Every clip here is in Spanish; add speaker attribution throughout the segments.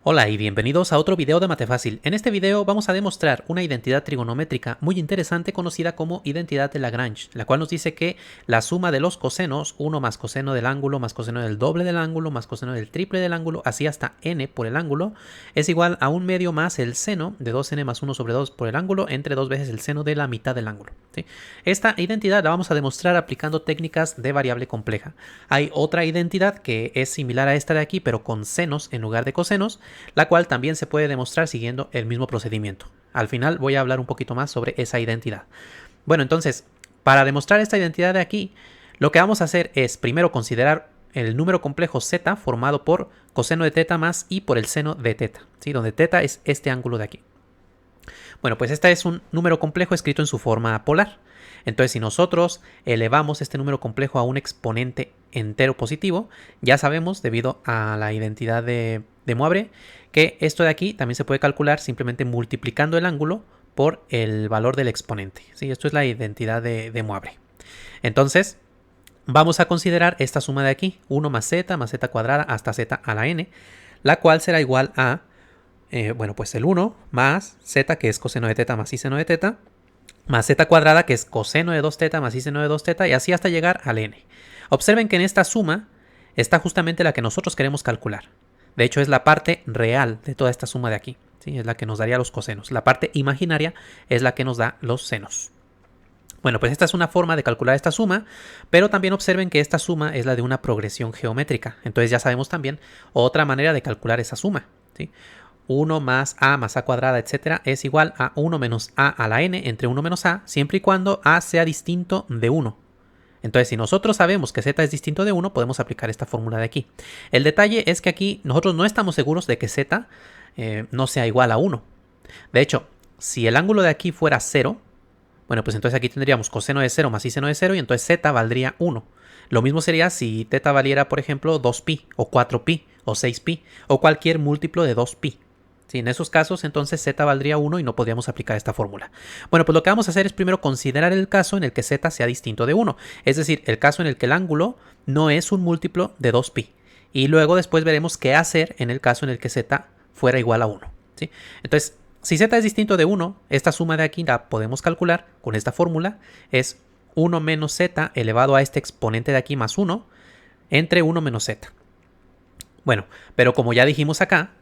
Speaker 1: Hola y bienvenidos a otro video de Mate Fácil. En este video vamos a demostrar una identidad trigonométrica muy interesante conocida como identidad de Lagrange, la cual nos dice que la suma de los cosenos, 1 más coseno del ángulo más coseno del doble del ángulo más coseno del triple del ángulo, así hasta n por el ángulo, es igual a 1 medio más el seno de 2n más 1 sobre 2 por el ángulo entre 2 veces el seno de la mitad del ángulo. ¿Sí? Esta identidad la vamos a demostrar aplicando técnicas de variable compleja. Hay otra identidad que es similar a esta de aquí, pero con senos en lugar de cosenos, la cual también se puede demostrar siguiendo el mismo procedimiento. Al final voy a hablar un poquito más sobre esa identidad. Bueno, entonces, para demostrar esta identidad de aquí, lo que vamos a hacer es primero considerar el número complejo z formado por coseno de teta más i por el seno de teta, ¿sí? Donde teta es este ángulo de aquí. Bueno, pues este es un número complejo escrito en su forma polar. Entonces, si nosotros elevamos este número complejo a un exponente entero positivo, ya sabemos, debido a la identidad de Moivre, que esto de aquí también se puede calcular simplemente multiplicando el ángulo por el valor del exponente. ¿Sí? Esto es la identidad de Moivre. Entonces, vamos a considerar esta suma de aquí, 1 más z cuadrada hasta z a la n, la cual será igual a bueno, pues el 1 más z, que es coseno de teta más i seno de teta, más z cuadrada, que es coseno de 2 teta más i seno de 2 teta, y así hasta llegar al n. Observen que en esta suma está justamente la que nosotros queremos calcular. De hecho, es la parte real de toda esta suma de aquí, ¿sí? Es la que nos daría los cosenos. La parte imaginaria es la que nos da los senos. Bueno, pues esta es una forma de calcular esta suma, pero también observen que esta suma es la de una progresión geométrica. Entonces ya sabemos también otra manera de calcular esa suma, ¿sí? 1 más a cuadrada, etcétera, es igual a 1 menos a la n entre 1 menos a, siempre y cuando a sea distinto de 1. Entonces, si nosotros sabemos que z es distinto de 1, podemos aplicar esta fórmula de aquí. El detalle es que aquí nosotros no estamos seguros de que z no sea igual a 1. De hecho, si el ángulo de aquí fuera 0, bueno, pues entonces aquí tendríamos coseno de 0 más i seno de 0 y entonces z valdría 1. Lo mismo sería si θ valiera, por ejemplo, 2pi o 4pi o 6pi o cualquier múltiplo de 2pi. Sí, en esos casos, entonces z valdría 1 y no podríamos aplicar esta fórmula. Bueno, pues lo que vamos a hacer es primero considerar el caso en el que z sea distinto de 1. Es decir, el caso en el que el ángulo no es un múltiplo de 2pi. Y luego después veremos qué hacer en el caso en el que z fuera igual a 1. ¿Sí? Entonces, si z es distinto de 1, esta suma de aquí la podemos calcular con esta fórmula. Es 1 menos z elevado a este exponente de aquí más 1 entre 1 menos z. Bueno, pero como ya dijimos acá,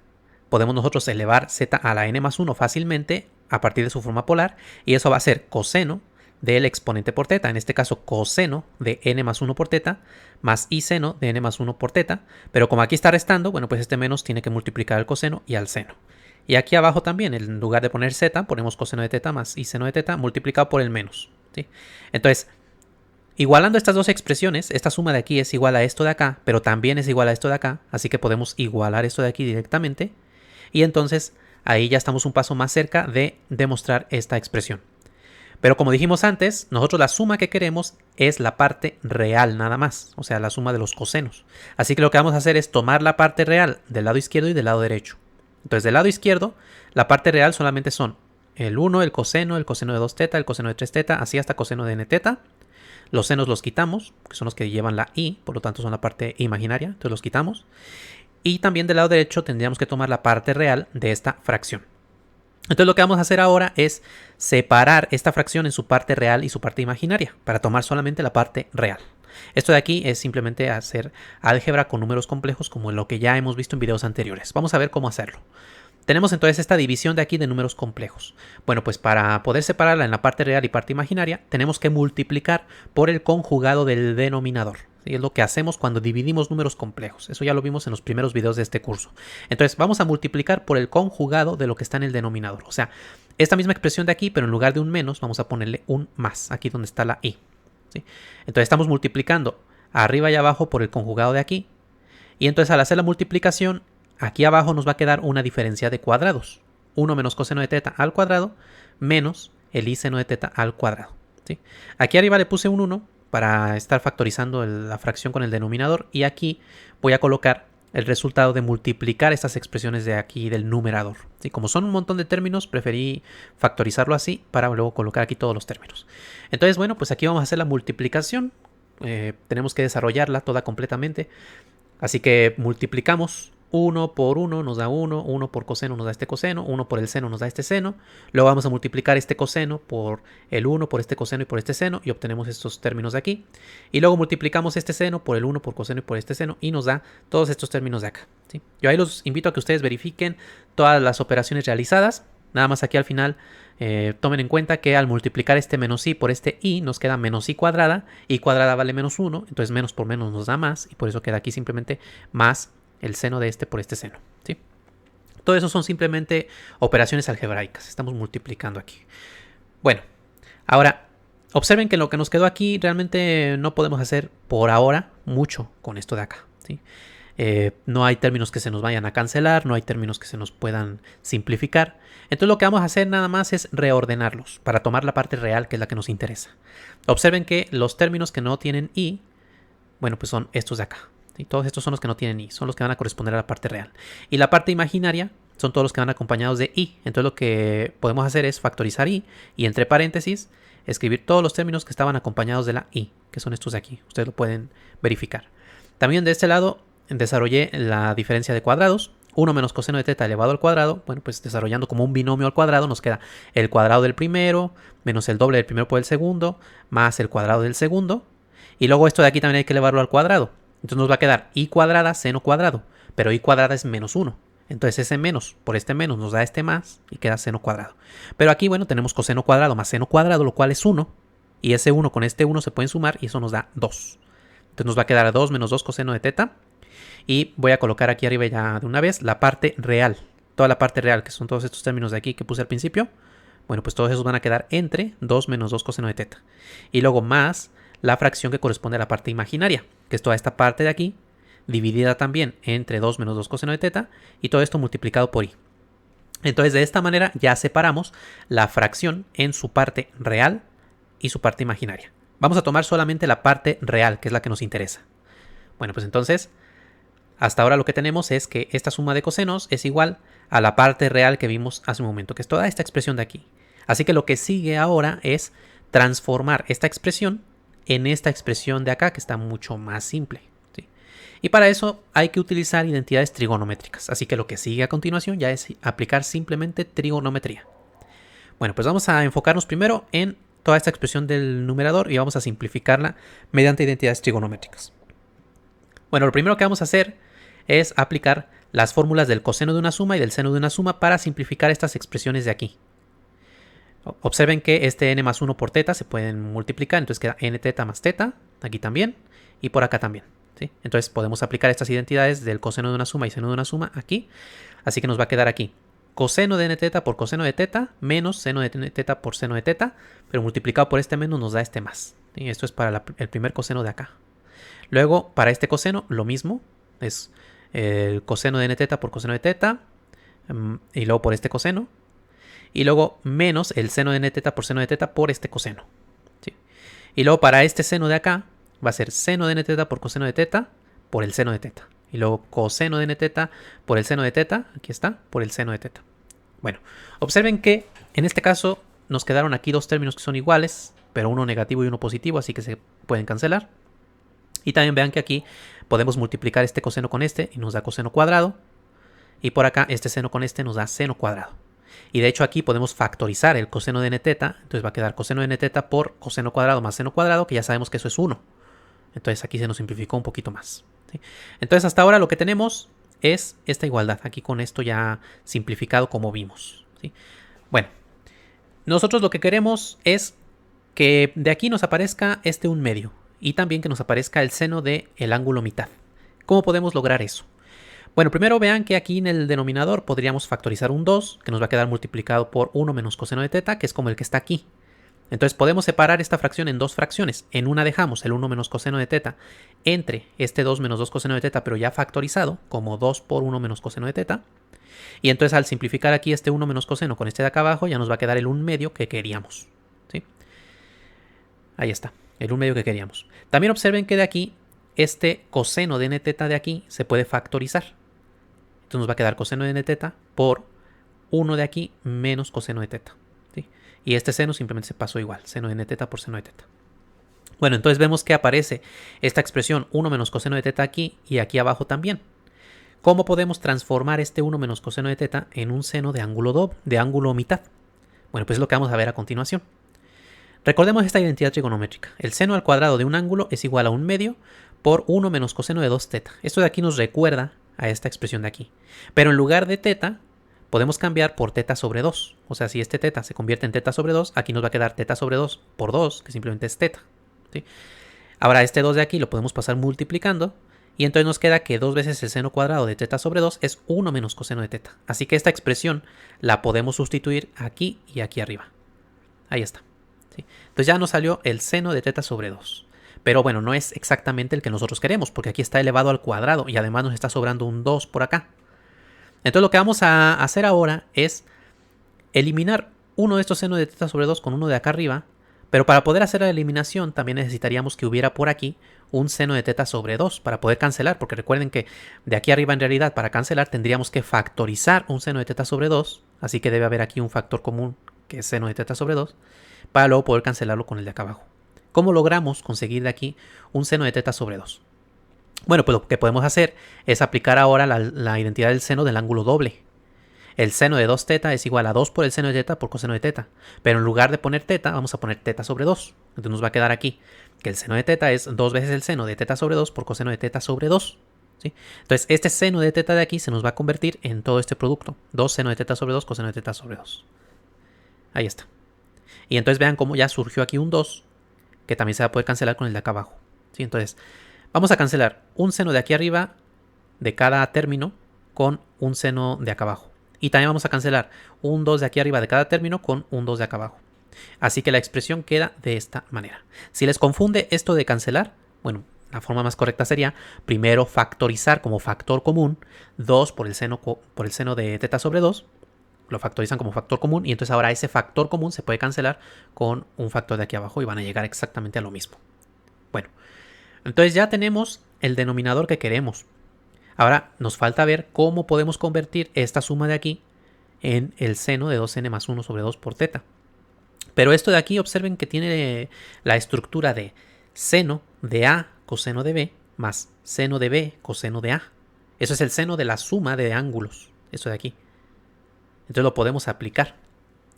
Speaker 1: podemos nosotros elevar z a la n más 1 fácilmente a partir de su forma polar, y eso va a ser coseno del exponente por teta, en este caso coseno de n más 1 por teta, más i seno de n más 1 por teta, pero como aquí está restando, bueno, pues este menos tiene que multiplicar al coseno y al seno. Y aquí abajo también, en lugar de poner z, ponemos coseno de teta más i seno de teta multiplicado por el menos. ¿Sí? Entonces, igualando estas dos expresiones, esta suma de aquí es igual a esto de acá, pero también es igual a esto de acá, así que podemos igualar esto de aquí directamente. Y entonces ahí ya estamos un paso más cerca de demostrar esta expresión. Pero como dijimos antes, nosotros la suma que queremos es la parte real nada más, o sea, la suma de los cosenos. Así que lo que vamos a hacer es tomar la parte real del lado izquierdo y del lado derecho. Entonces del lado izquierdo, la parte real solamente son el 1, el coseno de 2 teta, el coseno de 3 teta, así hasta coseno de n teta. Los senos los quitamos, que son los que llevan la i, por lo tanto son la parte imaginaria, entonces los quitamos. Y también del lado derecho tendríamos que tomar la parte real de esta fracción. Entonces lo que vamos a hacer ahora es separar esta fracción en su parte real y su parte imaginaria, para tomar solamente la parte real. Esto de aquí es simplemente hacer álgebra con números complejos, como lo que ya hemos visto en videos anteriores. Vamos a ver cómo hacerlo. Tenemos entonces esta división de aquí de números complejos. Bueno, pues para poder separarla en la parte real y parte imaginaria, tenemos que multiplicar por el conjugado del denominador. ¿Sí? Es lo que hacemos cuando dividimos números complejos. Eso ya lo vimos en los primeros videos de este curso. Entonces vamos a multiplicar por el conjugado de lo que está en el denominador. O sea, esta misma expresión de aquí, pero en lugar de un menos, vamos a ponerle un más, aquí donde está la i. ¿Sí? Entonces estamos multiplicando arriba y abajo por el conjugado de aquí. Y entonces al hacer la multiplicación, aquí abajo nos va a quedar una diferencia de cuadrados. 1 menos coseno de teta al cuadrado menos el i seno de teta al cuadrado. ¿Sí? Aquí arriba le puse un 1 para estar factorizando la fracción con el denominador, y aquí voy a colocar el resultado de multiplicar estas expresiones de aquí del numerador. ¿Sí? Como son un montón de términos, preferí factorizarlo así para luego colocar aquí todos los términos. Entonces, bueno, pues aquí vamos a hacer la multiplicación. Tenemos que desarrollarla toda completamente. Así que multiplicamos 1 por 1 nos da 1, 1 por coseno nos da este coseno, 1 por el seno nos da este seno. Luego vamos a multiplicar este coseno por el 1 por este coseno y por este seno y obtenemos estos términos de aquí. Y luego multiplicamos este seno por el 1 por coseno y por este seno y nos da todos estos términos de acá, ¿sí? Yo ahí los invito a que ustedes verifiquen todas las operaciones realizadas. Nada más aquí al final tomen en cuenta que al multiplicar este menos i por este i nos queda menos i cuadrada vale menos 1, entonces menos por menos nos da más y por eso queda aquí simplemente más el seno de este por este seno, ¿sí? Todo eso son simplemente operaciones algebraicas, estamos multiplicando aquí. Bueno, ahora observen que lo que nos quedó aquí realmente no podemos hacer por ahora mucho con esto de acá, ¿sí? No hay términos que se nos vayan a cancelar, no hay términos que se nos puedan simplificar. Entonces lo que vamos a hacer nada más es reordenarlos para tomar la parte real, que es la que nos interesa. Observen que los términos que no tienen i, bueno, pues son estos de acá. Y todos estos son los que no tienen i, son los que van a corresponder a la parte real. Y la parte imaginaria son todos los que van acompañados de i. Entonces lo que podemos hacer es factorizar i y entre paréntesis escribir todos los términos que estaban acompañados de la i, que son estos de aquí. Ustedes lo pueden verificar. También de este lado desarrollé la diferencia de cuadrados. 1 menos coseno de teta elevado al cuadrado. Bueno, pues desarrollando como un binomio al cuadrado nos queda el cuadrado del primero menos el doble del primero por el segundo más el cuadrado del segundo. Y luego esto de aquí también hay que elevarlo al cuadrado. Entonces nos va a quedar i cuadrada seno cuadrado. Pero i cuadrada es menos 1. Entonces ese menos por este menos nos da este más y queda seno cuadrado. Pero aquí, bueno, tenemos coseno cuadrado más seno cuadrado, lo cual es 1. Y ese 1 con este 1 se pueden sumar y eso nos da 2. Entonces nos va a quedar 2 menos 2 coseno de teta. Y voy a colocar aquí arriba ya de una vez la parte real. Toda la parte real, que son todos estos términos de aquí que puse al principio. Bueno, pues todos esos van a quedar entre 2 menos 2 coseno de teta. Y luego más la fracción que corresponde a la parte imaginaria, que es toda esta parte de aquí, dividida también entre 2 menos 2 coseno de teta, y todo esto multiplicado por i. Entonces de esta manera ya separamos la fracción en su parte real y su parte imaginaria. Vamos a tomar solamente la parte real, que es la que nos interesa. Bueno, pues entonces, hasta ahora lo que tenemos es que esta suma de cosenos es igual a la parte real que vimos hace un momento, que es toda esta expresión de aquí. Así que lo que sigue ahora es transformar esta expresión en esta expresión de acá, que está mucho más simple, ¿sí? Y para eso hay que utilizar identidades trigonométricas. Así que lo que sigue a continuación ya es aplicar simplemente trigonometría. Bueno, pues vamos a enfocarnos primero en toda esta expresión del numerador y vamos a simplificarla mediante identidades trigonométricas. Bueno, lo primero que vamos a hacer es aplicar las fórmulas del coseno de una suma y del seno de una suma para simplificar estas expresiones de aquí. Observen que este n más 1 por teta se pueden multiplicar, entonces queda n teta más teta, aquí también, y por acá también, ¿sí? Entonces podemos aplicar estas identidades del coseno de una suma y seno de una suma aquí, así que nos va a quedar aquí coseno de n teta por coseno de teta menos seno de n teta por seno de teta, pero multiplicado por este menos nos da este más, ¿sí? Esto es para el primer coseno de acá. Luego, para este coseno, lo mismo, es el coseno de n teta por coseno de teta, y luego por este coseno, y luego menos el seno de n teta por seno de teta por este coseno, ¿sí? Y luego para este seno de acá va a ser seno de n teta por coseno de teta por el seno de teta. Y luego coseno de n teta por el seno de teta, aquí está, por el seno de teta. Bueno, observen que en este caso nos quedaron aquí dos términos que son iguales, pero uno negativo y uno positivo, así que se pueden cancelar. Y también vean que aquí podemos multiplicar este coseno con este y nos da coseno cuadrado. Y por acá este seno con este nos da seno cuadrado. Y de hecho aquí podemos factorizar el coseno de n teta. Entonces va a quedar coseno de n teta por coseno cuadrado más seno cuadrado, que ya sabemos que eso es 1. Entonces aquí se nos simplificó un poquito más, ¿sí? Entonces hasta ahora lo que tenemos es esta igualdad. Aquí con esto ya simplificado como vimos, ¿sí? Bueno, nosotros lo que queremos es que de aquí nos aparezca este 1/2. Y también que nos aparezca el seno del ángulo mitad. ¿Cómo podemos lograr eso? Bueno, primero vean que aquí en el denominador podríamos factorizar un 2, que nos va a quedar multiplicado por 1 menos coseno de teta, que es como el que está aquí. Entonces podemos separar esta fracción en dos fracciones. En una dejamos el 1 menos coseno de teta entre este 2 menos 2 coseno de teta, pero ya factorizado, como 2 por 1 menos coseno de teta. Y entonces al simplificar aquí este 1 menos coseno con este de acá abajo, ya nos va a quedar el 1/2 que queríamos, ¿sí? Ahí está, el 1/2 que queríamos. También observen que de aquí, este coseno de n teta de aquí se puede factorizar. Entonces nos va a quedar coseno de n teta por 1 de aquí menos coseno de teta, ¿sí? Y este seno simplemente se pasó igual, seno de n teta por seno de teta. Bueno, entonces vemos que aparece esta expresión 1 menos coseno de teta aquí y aquí abajo también. ¿Cómo podemos transformar este 1 menos coseno de teta en un seno de ángulo mitad? Bueno, pues es lo que vamos a ver a continuación. Recordemos esta identidad trigonométrica. El seno al cuadrado de un ángulo es igual a 1/2 por 1 menos coseno de 2 teta. Esto de aquí nos recuerda a esta expresión de aquí. Pero en lugar de teta, podemos cambiar por teta sobre 2. O sea, si este teta se convierte en teta sobre 2, aquí nos va a quedar teta sobre 2 por 2, que simplemente es teta, ¿sí? Ahora este 2 de aquí lo podemos pasar multiplicando. Y entonces nos queda que 2 veces el seno cuadrado de teta sobre 2 es 1 menos coseno de teta. Así que esta expresión la podemos sustituir aquí y aquí arriba. Ahí está. ¿Sí? Entonces ya nos salió el seno de teta sobre 2. Pero bueno, no es exactamente el que nosotros queremos, porque aquí está elevado al cuadrado y además nos está sobrando un 2 por acá. Entonces lo que vamos a hacer ahora es eliminar uno de estos senos de teta sobre 2 con uno de acá arriba. Pero para poder hacer la eliminación también necesitaríamos que hubiera por aquí un seno de teta sobre 2 para poder cancelar, porque recuerden que de aquí arriba en realidad para cancelar tendríamos que factorizar un seno de teta sobre 2, así que debe haber aquí un factor común que es seno de teta sobre 2, para luego poder cancelarlo con el de acá abajo. ¿Cómo logramos conseguir de aquí un seno de teta sobre 2? Bueno, pues lo que podemos hacer es aplicar ahora la identidad del seno del ángulo doble. El seno de 2 teta es igual a 2 por el seno de teta por coseno de teta. Pero en lugar de poner teta, vamos a poner teta sobre 2. Entonces nos va a quedar aquí que el seno de teta es 2 veces el seno de teta sobre 2 por coseno de teta sobre 2. ¿Sí? Entonces este seno de teta de aquí se nos va a convertir en todo este producto. 2 seno de teta sobre 2 coseno de teta sobre 2. Ahí está. Y entonces vean cómo ya surgió aquí un 2, que también se va a poder cancelar con el de acá abajo. ¿Sí? Entonces vamos a cancelar un seno de aquí arriba de cada término con un seno de acá abajo. Y también vamos a cancelar un 2 de aquí arriba de cada término con un 2 de acá abajo. Así que la expresión queda de esta manera. Si les confunde esto de cancelar, bueno, la forma más correcta sería primero factorizar como factor común 2 por el seno de teta sobre 2. Lo factorizan como factor común y entonces ahora ese factor común se puede cancelar con un factor de aquí abajo y van a llegar exactamente a lo mismo. Bueno, entonces ya tenemos el denominador que queremos. Ahora nos falta ver cómo podemos convertir esta suma de aquí en el seno de 2n más 1 sobre 2 por teta. Pero esto de aquí observen que tiene la estructura de seno de A coseno de B más seno de B coseno de A. Eso es el seno de la suma de ángulos, eso de aquí. Entonces lo podemos aplicar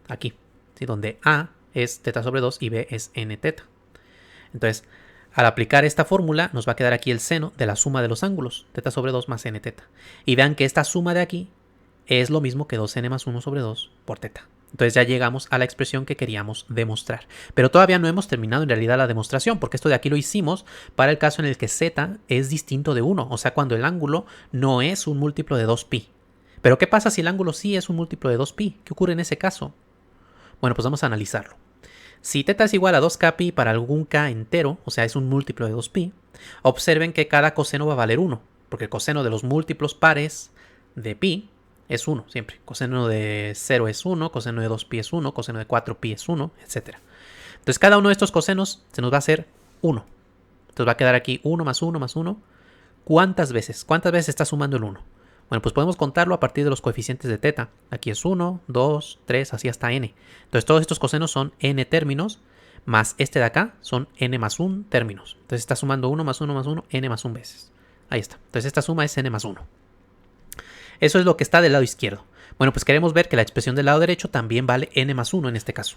Speaker 1: aquí, ¿sí? Donde A es teta sobre 2 y B es n teta. Entonces, al aplicar esta fórmula nos va a quedar aquí el seno de la suma de los ángulos, teta sobre 2 más n teta. Y vean que esta suma de aquí es lo mismo que 2n más 1 sobre 2 por teta. Entonces ya llegamos a la expresión que queríamos demostrar. Pero todavía no hemos terminado en realidad la demostración, porque esto de aquí lo hicimos para el caso en el que z es distinto de 1, o sea, cuando el ángulo no es un múltiplo de 2pi. Pero ¿qué pasa si el ángulo sí es un múltiplo de 2pi? ¿Qué ocurre en ese caso? Bueno, pues vamos a analizarlo. Si teta es igual a 2kpi para algún k entero, o sea, es un múltiplo de 2pi, observen que cada coseno va a valer 1, porque el coseno de los múltiplos pares de pi es 1 siempre. Coseno de 0 es 1, coseno de 2pi es 1, coseno de 4pi es 1, etc. Entonces cada uno de estos cosenos se nos va a hacer 1. Entonces va a quedar aquí 1 más 1 más 1. ¿Cuántas veces? ¿Cuántas veces está sumando el 1? Bueno, pues podemos contarlo a partir de los coeficientes de teta. Aquí es 1, 2, 3, así hasta n. Entonces todos estos cosenos son n términos, más este de acá son n más 1 términos. Entonces está sumando 1 más 1 más 1, n más 1 veces. Ahí está. Entonces esta suma es n más 1. Eso es lo que está del lado izquierdo. Bueno, pues queremos ver que la expresión del lado derecho también vale n más 1 en este caso.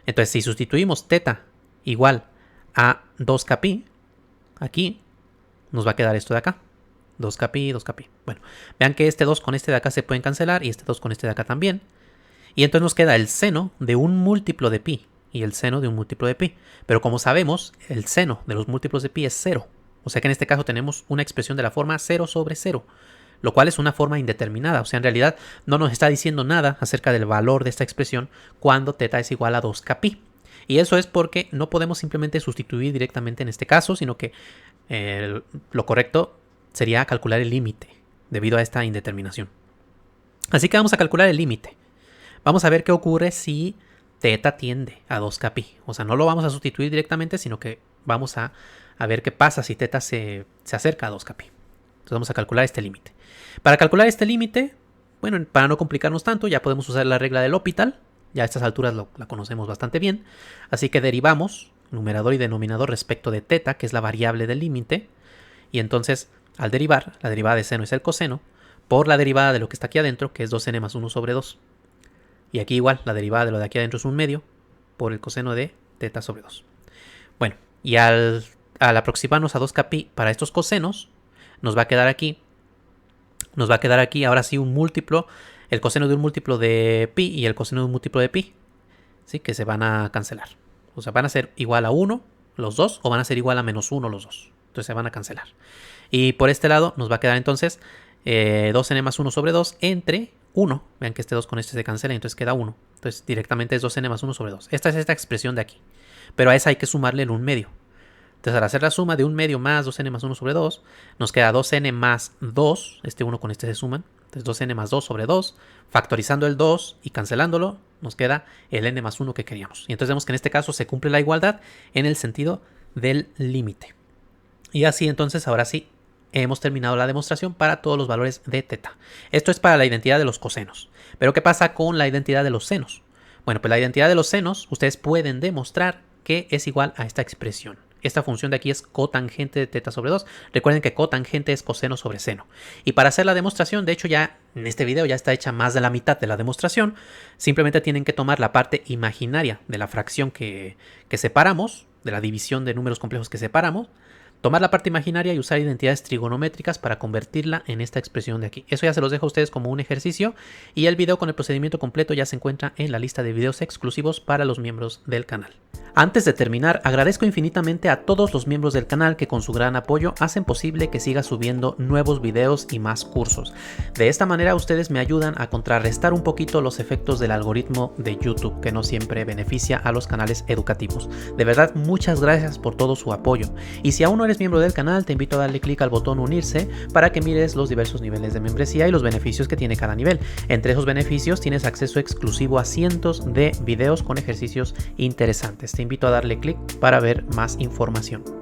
Speaker 1: Entonces si sustituimos teta igual a 2kpi, aquí nos va a quedar esto de acá. 2kpi, 2kpi. Bueno, vean que este 2 con este de acá se pueden cancelar y este 2 con este de acá también. Y entonces nos queda el seno de un múltiplo de pi y el seno de un múltiplo de pi. Pero como sabemos, el seno de los múltiplos de pi es 0. O sea que en este caso tenemos una expresión de la forma 0 sobre 0. Lo cual es una forma indeterminada. O sea, en realidad no nos está diciendo nada acerca del valor de esta expresión cuando teta es igual a 2kpi. Y eso es porque no podemos simplemente sustituir directamente en este caso, sino que lo correcto sería calcular el límite debido a esta indeterminación. Así que vamos a calcular el límite. Vamos a ver qué ocurre si teta tiende a 2kpi. O sea, no lo vamos a sustituir directamente, sino que vamos a ver qué pasa si teta se acerca a 2kpi. Entonces vamos a calcular este límite. Para calcular este límite, bueno, para no complicarnos tanto, ya podemos usar la regla del L'Hopital. Ya a estas alturas la conocemos bastante bien. Así que derivamos numerador y denominador respecto de teta, que es la variable del límite. Y entonces al derivar, la derivada de seno es el coseno, por la derivada de lo que está aquí adentro, que es 2n más 1 sobre 2. Y aquí igual, la derivada de lo de aquí adentro es 1/2 por el coseno de teta sobre 2. Bueno, y al aproximarnos a 2kpi para estos cosenos, nos va a quedar aquí ahora sí un múltiplo, el coseno de un múltiplo de pi y el coseno de un múltiplo de pi, ¿sí? Que se van a cancelar. O sea, van a ser igual a 1 los dos o van a ser igual a menos 1 los dos. Entonces se van a cancelar. Y por este lado nos va a quedar entonces 2n más 1 sobre 2 entre 1. Vean que este 2 con este se cancela y entonces queda 1. Entonces directamente es 2n más 1 sobre 2. Esta es esta expresión de aquí. Pero a esa hay que sumarle el 1/2. Entonces al hacer la suma de 1/2 más 2n más 1 sobre 2, nos queda 2n más 2. Este 1 con este se suman. Entonces 2n más 2 sobre 2. Factorizando el 2 y cancelándolo, nos queda el n más 1 que queríamos. Y entonces vemos que en este caso se cumple la igualdad en el sentido del límite. Y así entonces ahora sí hemos terminado la demostración para todos los valores de teta. Esto es para la identidad de los cosenos. Pero ¿qué pasa con la identidad de los senos? Bueno, pues la identidad de los senos ustedes pueden demostrar que es igual a esta expresión. Esta función de aquí es cotangente de teta sobre 2. Recuerden que cotangente es coseno sobre seno. Y para hacer la demostración, de hecho ya en este video ya está hecha más de la mitad de la demostración. Simplemente tienen que tomar la parte imaginaria de la fracción que separamos, de la división de números complejos que separamos, tomar la parte imaginaria y usar identidades trigonométricas para convertirla en esta expresión de aquí. Eso ya se los dejo a ustedes como un ejercicio y el video con el procedimiento completo ya se encuentra en la lista de videos exclusivos para los miembros del canal. Antes de terminar, agradezco infinitamente a todos los miembros del canal que con su gran apoyo hacen posible que siga subiendo nuevos videos y más cursos. De esta manera ustedes me ayudan a contrarrestar un poquito los efectos del algoritmo de YouTube, que no siempre beneficia a los canales educativos. De verdad, muchas gracias por todo su apoyo. Y si aún no eres miembro del canal, te invito a darle clic al botón unirse para que mires los diversos niveles de membresía y los beneficios que tiene cada nivel. Entre esos beneficios tienes acceso exclusivo a cientos de videos con ejercicios interesantes. Te invito a darle clic para ver más información.